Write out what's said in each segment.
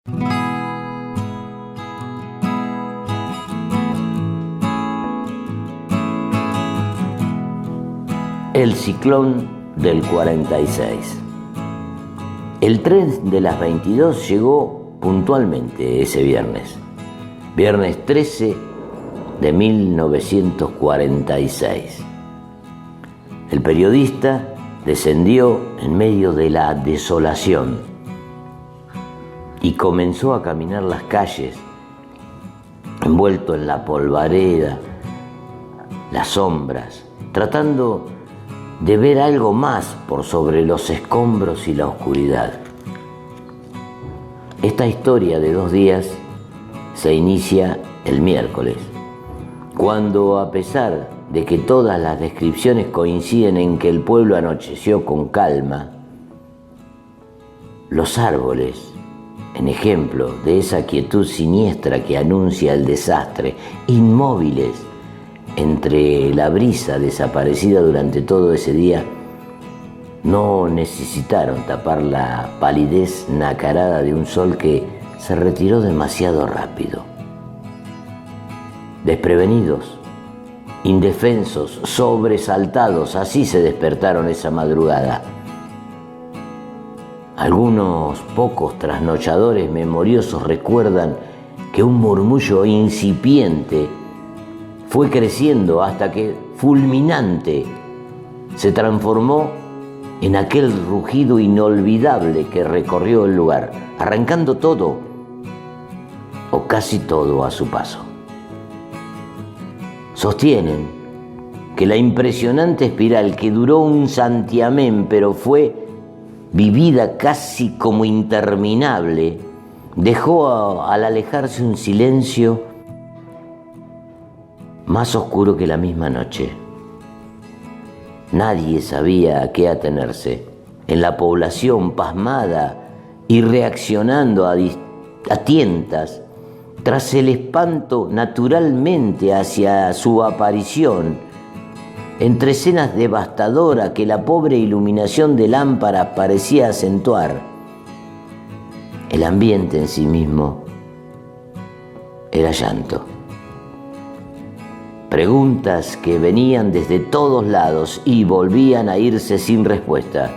El ciclón del 46. El tren de las 22 llegó puntualmente ese viernes 13 de 1946. El periodista descendió en medio de la desolación y comenzó a caminar las calles, envuelto en la polvareda, las sombras, tratando de ver algo más por sobre los escombros y la oscuridad. Esta historia de 2 días se inicia el miércoles, cuando, a pesar de que todas las descripciones coinciden en que el pueblo anocheció con calma, los árboles, en ejemplo de esa quietud siniestra que anuncia el desastre, inmóviles entre la brisa desaparecida durante todo ese día, no necesitaron tapar la palidez nacarada de un sol que se retiró demasiado rápido. Desprevenidos, indefensos, sobresaltados, así se despertaron esa madrugada. Algunos pocos trasnochadores memoriosos recuerdan que un murmullo incipiente fue creciendo hasta que, fulminante, se transformó en aquel rugido inolvidable que recorrió el lugar, arrancando todo, o casi todo, a su paso. Sostienen que la impresionante espiral que duró un santiamén, pero fue vivida casi como interminable, dejó al alejarse un silencio más oscuro que la misma noche. Nadie sabía a qué atenerse. En la población, pasmada y reaccionando a tientas, tras el espanto naturalmente hacia su aparición, entre escenas devastadoras que la pobre iluminación de lámparas parecía acentuar, el ambiente en sí mismo era llanto. Preguntas que venían desde todos lados y volvían a irse sin respuesta.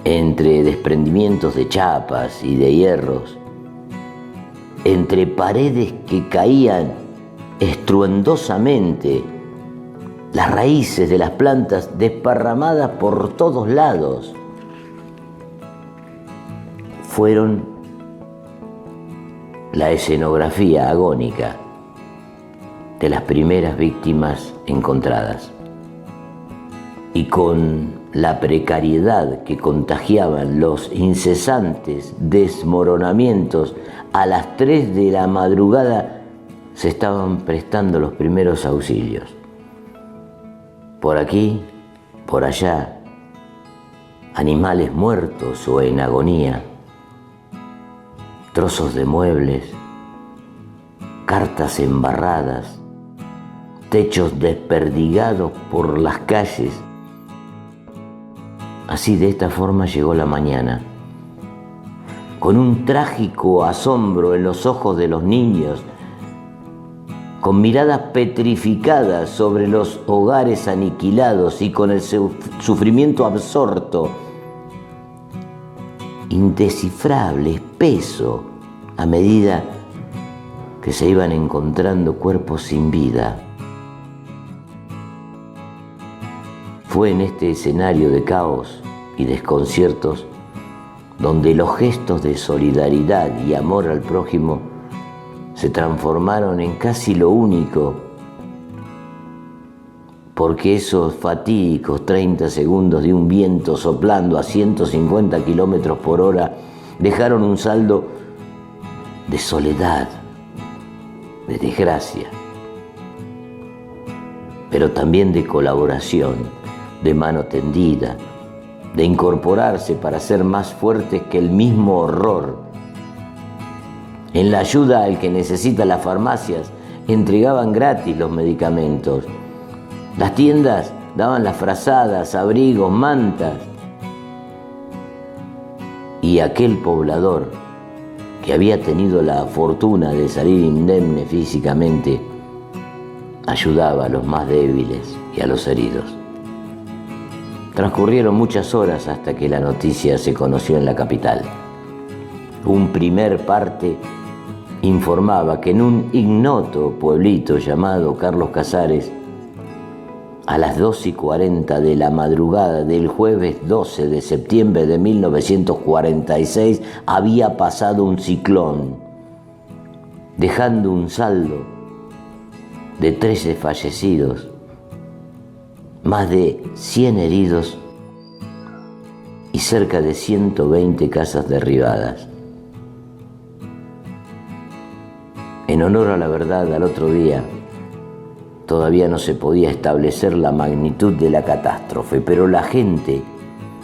Entre desprendimientos de chapas y de hierros, entre paredes que caían estruendosamente, las raíces de las plantas desparramadas por todos lados, fueron la escenografía agónica de las primeras víctimas encontradas. Y con la precariedad que contagiaban los incesantes desmoronamientos, a las 3 de la madrugada se estaban prestando los primeros auxilios. Por aquí, por allá, animales muertos o en agonía, trozos de muebles, cartas embarradas, techos desperdigados por las calles. Así, de esta forma, llegó la mañana, con un trágico asombro en los ojos de los niños, con miradas petrificadas sobre los hogares aniquilados y con el sufrimiento absorto, indescifrable, espeso, a medida que se iban encontrando cuerpos sin vida. Fue en este escenario de caos y desconciertos donde los gestos de solidaridad y amor al prójimo se transformaron en casi lo único, porque esos fatídicos 30 segundos de un viento soplando a 150 kilómetros por hora dejaron un saldo de soledad, de desgracia, pero también de colaboración, de mano tendida, de incorporarse para ser más fuertes que el mismo horror. En la ayuda al que necesita, las farmacias entregaban gratis los medicamentos. Las tiendas daban las frazadas, abrigos, mantas. y aquel poblador, que había tenido la fortuna de salir indemne físicamente, ayudaba a los más débiles y a los heridos. Transcurrieron muchas horas hasta que la noticia se conoció en la capital. Un primer parte informaba que en un ignoto pueblito llamado Carlos Casares, a las 2:40 de la madrugada del jueves 12 de septiembre de 1946, había pasado un ciclón, dejando un saldo de 13 fallecidos, más de 100 heridos y cerca de 120 casas derribadas. En honor a la verdad, al otro día, todavía no se podía establecer la magnitud de la catástrofe, pero la gente,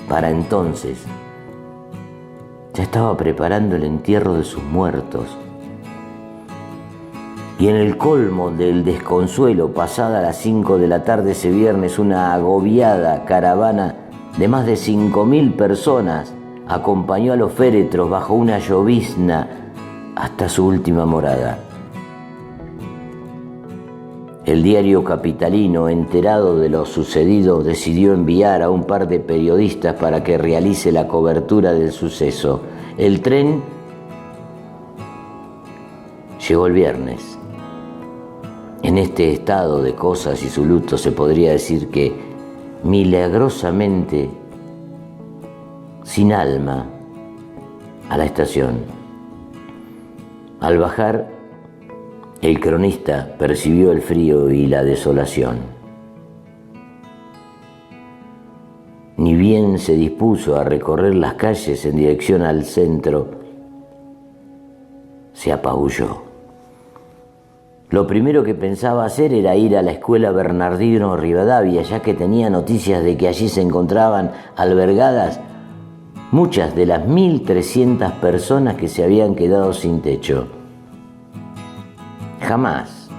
para entonces, ya estaba preparando el entierro de sus muertos. Y en el colmo del desconsuelo, pasada las 5 de la tarde ese viernes, una agobiada caravana de más de 5.000 personas acompañó a los féretros bajo una llovizna hasta su última morada. El diario capitalino, enterado de lo sucedido, decidió enviar a un par de periodistas para que realice la cobertura del suceso. El tren llegó el viernes. En este estado de cosas y su luto se podría decir que, milagrosamente, sin alma, a la estación. Al bajar, el cronista percibió el frío y la desolación. Ni bien se dispuso a recorrer las calles en dirección al centro, se apabulló. Lo primero que pensaba hacer era ir a la escuela Bernardino Rivadavia, ya que tenía noticias de que allí se encontraban albergadas muchas de las 1.300 personas que se habían quedado sin techo. Jamás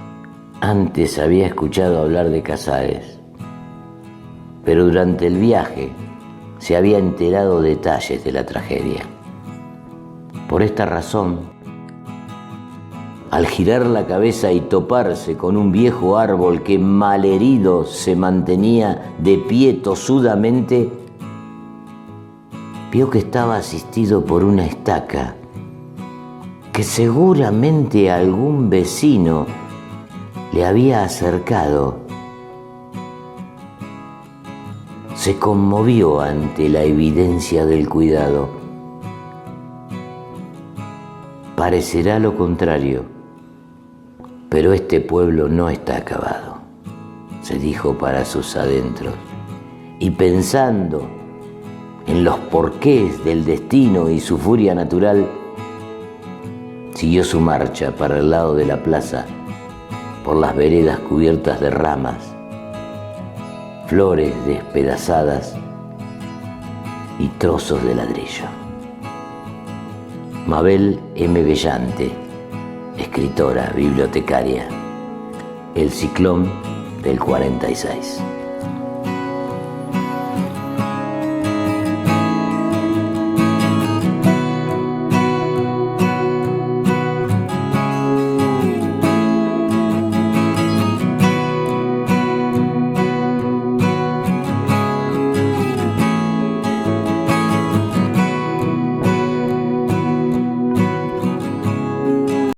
antes había escuchado hablar de Casares, pero durante el viaje se había enterado detalles de la tragedia. Por esta razón, al girar la cabeza y toparse con un viejo árbol que malherido se mantenía de pie tosudamente, vio que estaba asistido por una estaca que seguramente algún vecino le había acercado. Se conmovió ante la evidencia del cuidado. Parecerá lo contrario, pero este pueblo no está acabado, se dijo para sus adentros, y pensando en los porqués del destino y su furia natural, siguió su marcha para el lado de la plaza, por las veredas cubiertas de ramas, flores despedazadas y trozos de ladrillo. Mabel M. Bellante, escritora, bibliotecaria, El ciclón del 46.